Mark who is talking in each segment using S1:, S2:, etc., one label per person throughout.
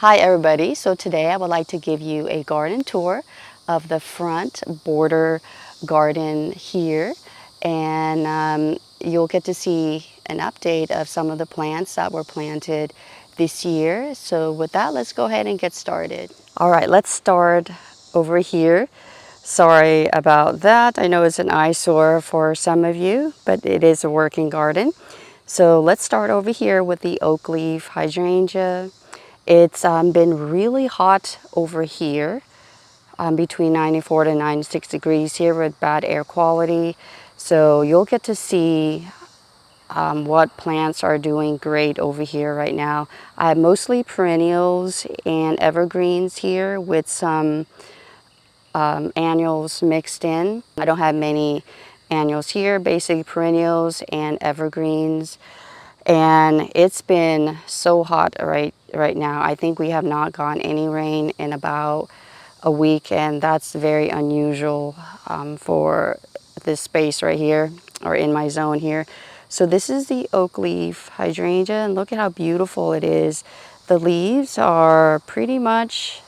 S1: Hi everybody, so today I would like to give you a garden tour of the front border garden here, and you'll get to see an update of some of the plants that were planted this year. So with that, let's go ahead and get started. All right, let's start over here. Sorry about that. I know it's an eyesore for some of you, but it is a working garden. So let's start over here with the oak leaf hydrangea. It's been really hot over here, between 94 to 96 degrees here with bad air quality. So you'll get to see what plants are doing great over here right now. I have mostly perennials and evergreens here with some annuals mixed in. I don't have many annuals here, basically perennials and evergreens. And it's been so hot right now. I think we have not gotten any rain in about a week, and that's very unusual for this space right here, or in my zone here. So this is the oak leaf hydrangea, and look at how beautiful it is. The leaves are pretty much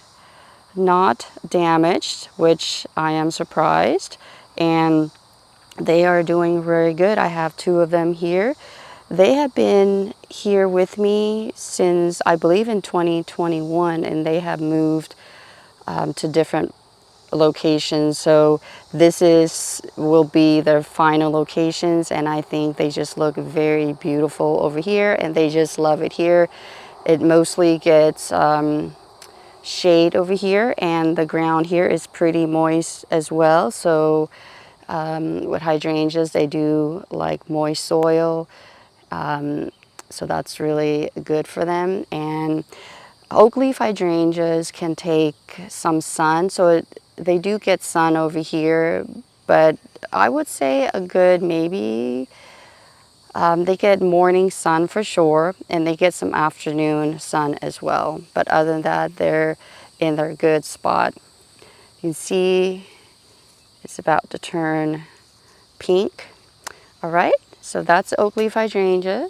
S1: not damaged, which I am surprised, and they are doing very good. I have two of them here. They have been here with me since, I believe, in 2021, and they have moved to different locations. So will be their final locations, and I think they just look very beautiful over here, and they just love it here. It mostly gets shade over here, and the ground here is pretty moist as well. So with hydrangeas, they do like moist soil. So that's really good for them. And oak leaf hydrangeas can take some sun, so they do get sun over here, but I would say a good maybe, they get morning sun for sure, and they get some afternoon sun as well. But other than that, they're in their good spot. You can see it's about to turn pink. All right, so that's oak leaf hydrangea.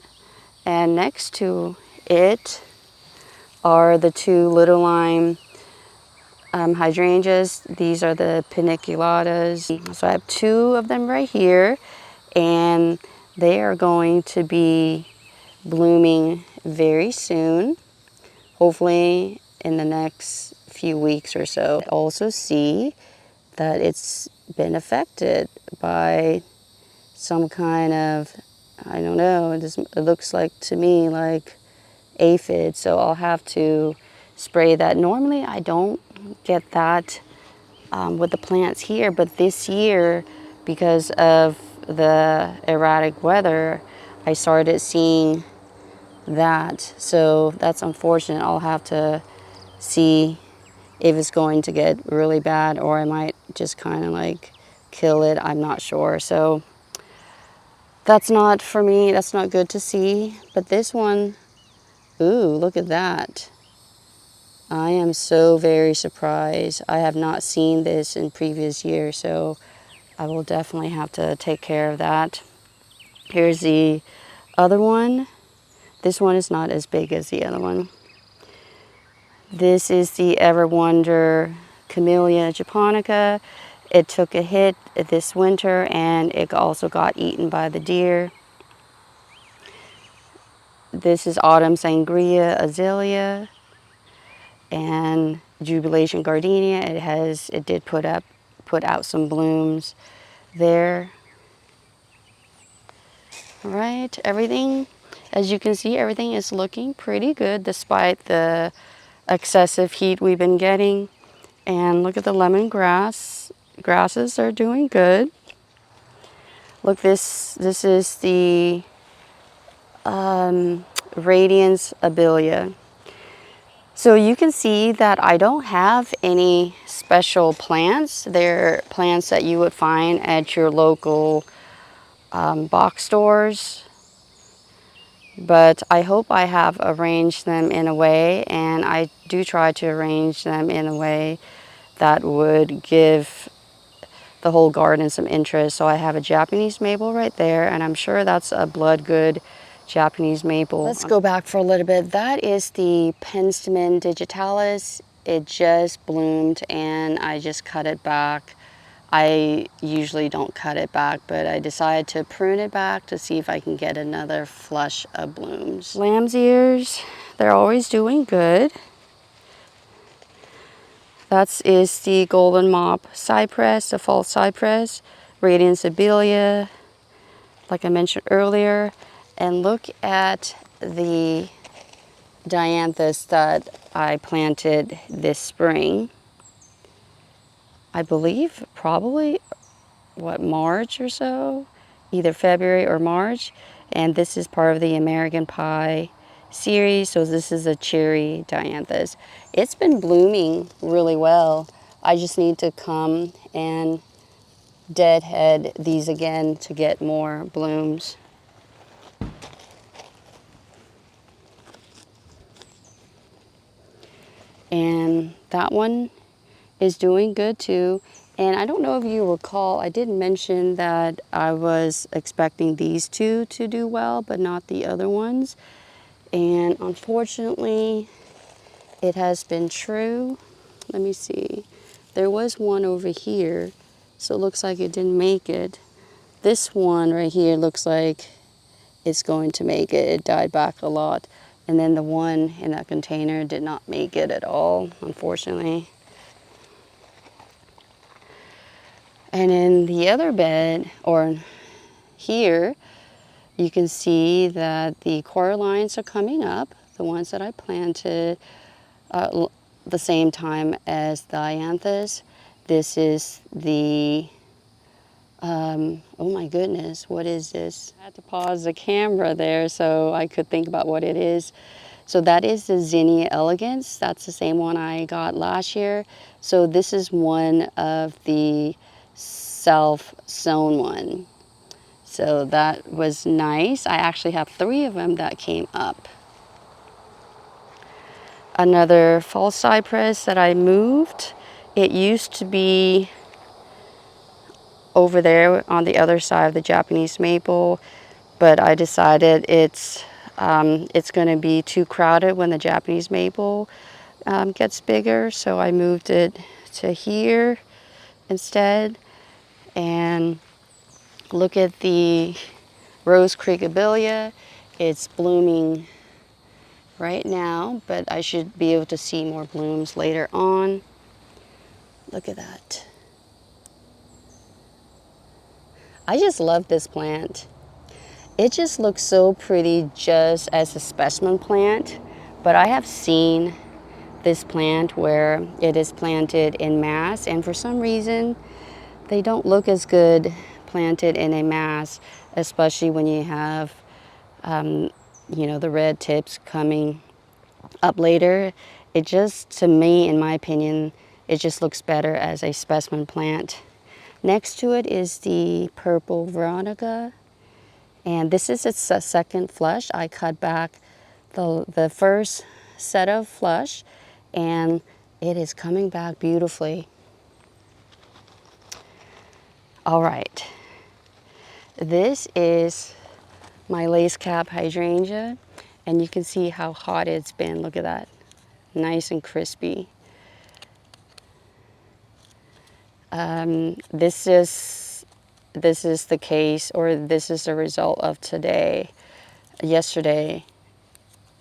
S1: And next to it are the two little lime hydrangeas. These are the paniculatas. So I have two of them right here, and they are going to be blooming very soon, hopefully in the next few weeks or so. I also see that it's been affected by some kind of, I don't know, it looks like to me like aphid, so I'll have to spray that. Normally I don't get that with the plants here, but this year, because of the erratic weather, I started seeing that. So that's unfortunate. I'll have to see if it's going to get really bad, or I might just kind of like kill it. I'm not sure. So that's not for me. That's not good to see. But this one, ooh, look at that. I am so very surprised. I have not seen this in previous years, so I will definitely have to take care of that. Here's the other one. This one is not as big as the other one. This is the Ever Wonder Camellia japonica. It took a hit this winter, and it also got eaten by the deer. This is Autumn Sangria Azalea and Jubilation Gardenia. It did put out some blooms there. All right, everything, as you can see, everything is looking pretty good despite the excessive heat we've been getting. And look at the lemongrass. Grasses are doing good. Look, this is the Radiance Abelia. So you can see that I don't have any special plants. They're plants that you would find at your local box stores. But I hope I have arranged them in a way, and I do try to arrange them in a way that would give the whole garden some interest. So I have a Japanese maple right there, and I'm sure that's a blood good Japanese maple. Let's go back for a little bit. That is the Penstemon digitalis. It just bloomed and I just cut it back. I usually don't cut it back, but I decided to prune it back to see if I can get another flush of blooms. Lamb's ears, they're always doing good. That is the golden mop cypress, the false cypress, radiant sibilia, like I mentioned earlier. And look at the dianthus that I planted this spring. I believe probably, what, March or so? Either February or March. And this is part of the American Pie series. So this is a cherry dianthus. It's been blooming really well. I just need to come and deadhead these again to get more blooms. And that one is doing good too. And I don't know if you recall, I did mention that I was expecting these two to do well, but not the other ones. And unfortunately, it has been true. Let me see. There was one over here, so it looks like it didn't make it. This one right here looks like it's going to make it. It died back a lot. And then the one in that container did not make it at all, unfortunately. And in the other bed, or here, you can see that the core lines are coming up, the ones that I planted the same time as the dianthus. This is the, oh my goodness, what is this? I had to pause the camera there so I could think about what it is. So that is the Zinnia elegans. That's the same one I got last year. So this is one of the self-sown one. So that was nice. I actually have 3 of them that came up. Another false cypress that I moved. It used to be over there on the other side of the Japanese maple, but I decided it's going to be too crowded when the Japanese maple gets bigger, so I moved it to here instead. And look at the Rose Creek Abelia. It's blooming right now, but I should be able to see more blooms later on. Look at that. I just love this plant. It just looks so pretty just as a specimen plant, but I have seen this plant where it is planted in mass, and for some reason they don't look as good planted in a mass, especially when you have you know, the red tips coming up later. It just, to me, in my opinion, it just looks better as a specimen plant. Next to it is the purple Veronica, and this is its second flush. I cut back the first set of flush, and it is coming back beautifully. All right, this is my lace cap hydrangea, and you can see how hot it's been. Look at that, nice and crispy. This is the case, or this is the result of today. Yesterday,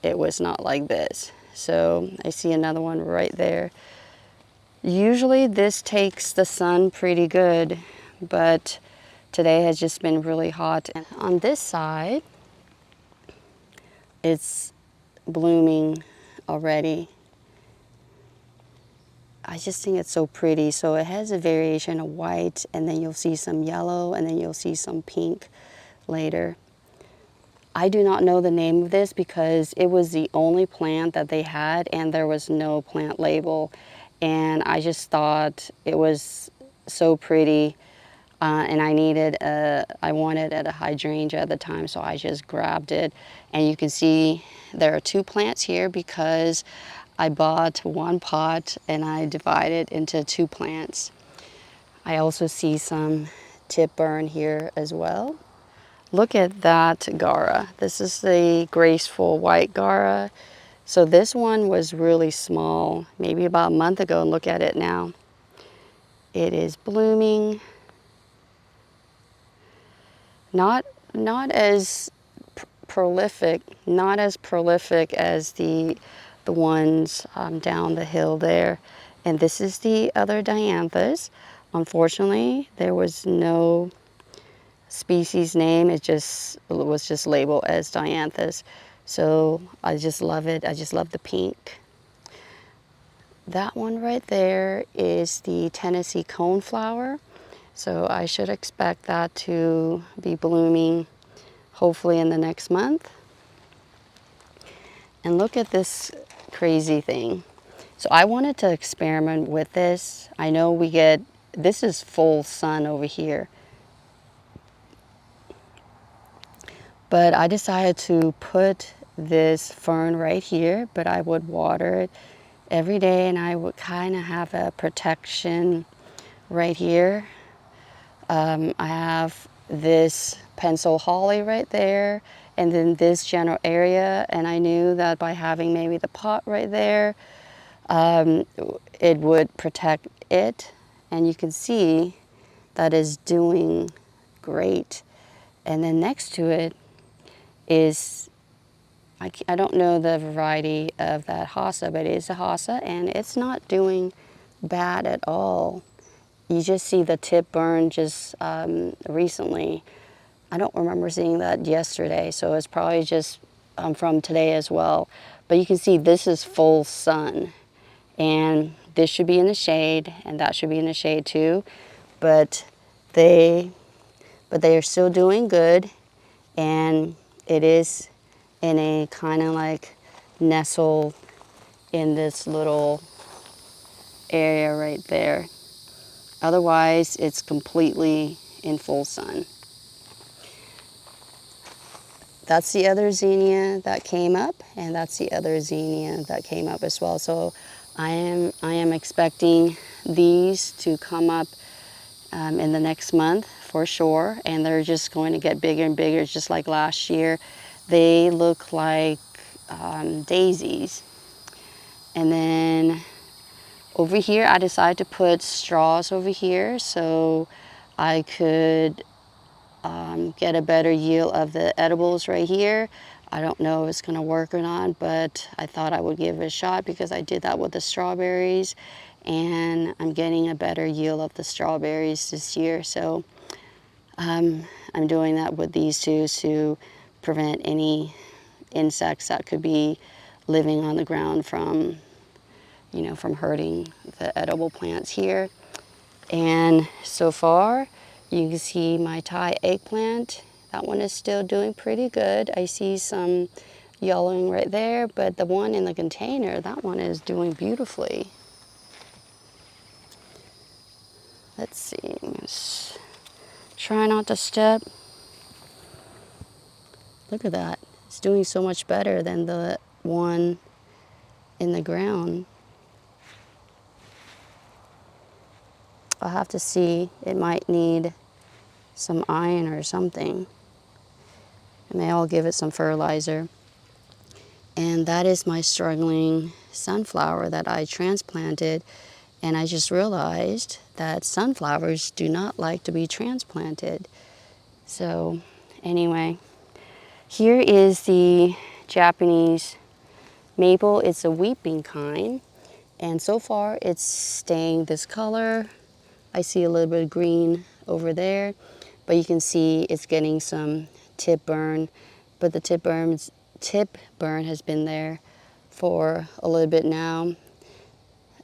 S1: it was not like this. So I see another one right there. Usually this takes the sun pretty good, but today has just been really hot. And on this side, it's blooming already. I just think it's so pretty. So it has a variation of white, and then you'll see some yellow, and then you'll see some pink later. I do not know the name of this because it was the only plant that they had, and there was no plant label. And I just thought it was so pretty, and I wanted a hydrangea at the time, so I just grabbed it. And you can see there are 2 plants here because I bought 1 pot and I divided into 2 plants. I also see some tip burn here as well. Look at that Gara. This is the graceful white Gara. So this one was really small, maybe about a month ago, and look at it now. It is blooming. Not as prolific, not as prolific as the ones down the hill there. And this is the other dianthus. Unfortunately, there was no species name. It was just labeled as dianthus. So I just love it. I just love the pink. That one right there is the Tennessee coneflower. So I should expect that to be blooming hopefully in the next month. And look at this crazy thing. So I wanted to experiment with this. I know this is full sun over here. But I decided to put this fern right here, but I would water it every day, and I would kind of have a protection right here. I have this pencil holly right there, and then this general area, and I knew that by having maybe the pot right there, it would protect it, and you can see that is doing great. And then next to it is, I don't know the variety of that hossa, but it is a hossa, and it's not doing bad at all. You just see the tip burn just recently. I don't remember seeing that yesterday, so it's probably just from today as well. But you can see this is full sun, and this should be in the shade, and that should be in the shade too. But they are still doing good, and it is in a kind of like nestle in this little area right there. Otherwise, it's completely in full sun. That's the other zinnia that came up, and that's the other zinnia that came up as well. So I am expecting these to come up in the next month for sure, and they're just going to get bigger and bigger, just like last year. They look like daisies. And then over here, I decided to put straws over here so I could get a better yield of the edibles right here. I don't know if it's going to work or not, but I thought I would give it a shot because I did that with the strawberries, and I'm getting a better yield of the strawberries this year. So I'm doing that with these two to prevent any insects that could be living on the ground from, from hurting the edible plants here. And so far, you can see my Thai eggplant. That one is still doing pretty good. I see some yellowing right there, but the one in the container, that one is doing beautifully. Let's see, let's try not to step. Look at that. It's doing so much better than the one in the ground. I'll have to see. It might need some iron or something. I may all give it some fertilizer. And that is my struggling sunflower that I transplanted. And I just realized that sunflowers do not like to be transplanted. So anyway, here is the Japanese maple. It's a weeping kind. And so far it's staying this color. I see a little bit of green over there, but you can see it's getting some tip burn. But the tip burn has been there for a little bit now.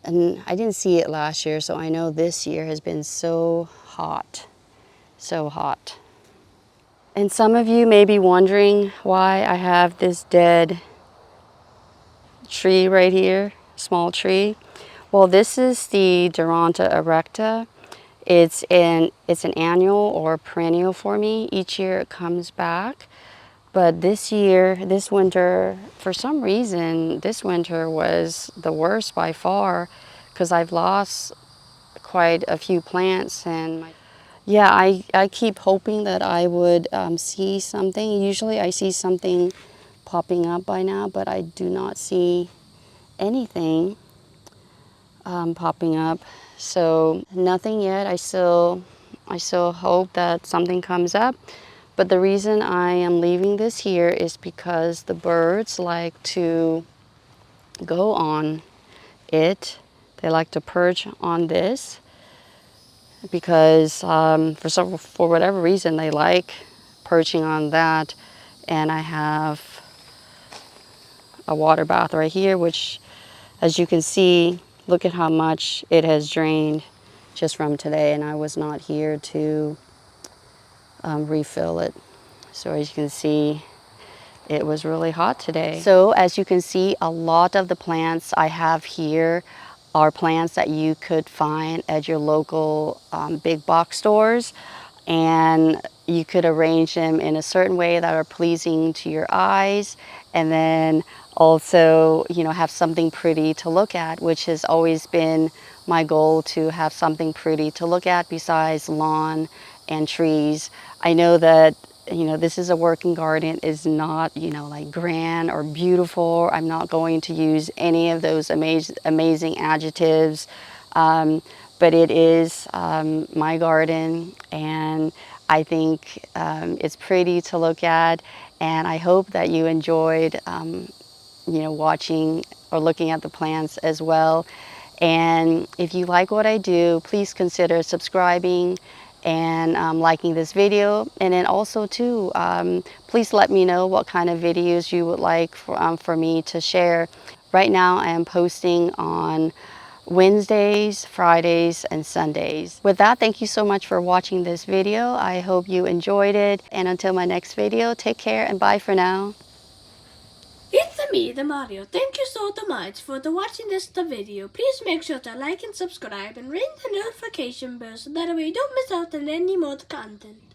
S1: And I didn't see it last year, so I know this year has been so hot, so hot. And some of you may be wondering why I have this dead tree right here, small tree. Well, this is the Duranta erecta. It's an annual or perennial for me. Each year it comes back. But this year, this winter, for some reason, this winter was the worst by far because I've lost quite a few plants. And yeah, I keep hoping that I would see something. Usually I see something popping up by now, but I do not see anything popping up. So nothing yet. I still hope that something comes up. But the reason I am leaving this here is because the birds like to go on it. They like to perch on this because for whatever reason they like perching on that. And I have a water bath right here, which, as you can see, look at how much it has drained just from today, and I was not here to refill it. So as you can see, it was really hot today. So as you can see, a lot of the plants I have here are plants that you could find at your local big box stores, and you could arrange them in a certain way that are pleasing to your eyes, and then also, you know, have something pretty to look at, which has always been my goal, to have something pretty to look at besides lawn and trees. I know that, you know, this is a working garden, is not, you know, like grand or beautiful. I'm not going to use any of those amazing adjectives, but it is my garden, and I think it's pretty to look at, and I hope that you enjoyed you know, watching or looking at the plants as well. And if you like what I do, please consider subscribing and liking this video. And then also too, please let me know what kind of videos you would like for me to share. Right now I am posting on Wednesdays, Fridays, and Sundays. With that, thank you so much for watching this video. I hope you enjoyed it. And until my next video, take care and bye for now.
S2: It's me, the Mario. Thank you so much for watching this video. Please make sure to like and subscribe and ring the notification bell so that way you don't miss out on any more content.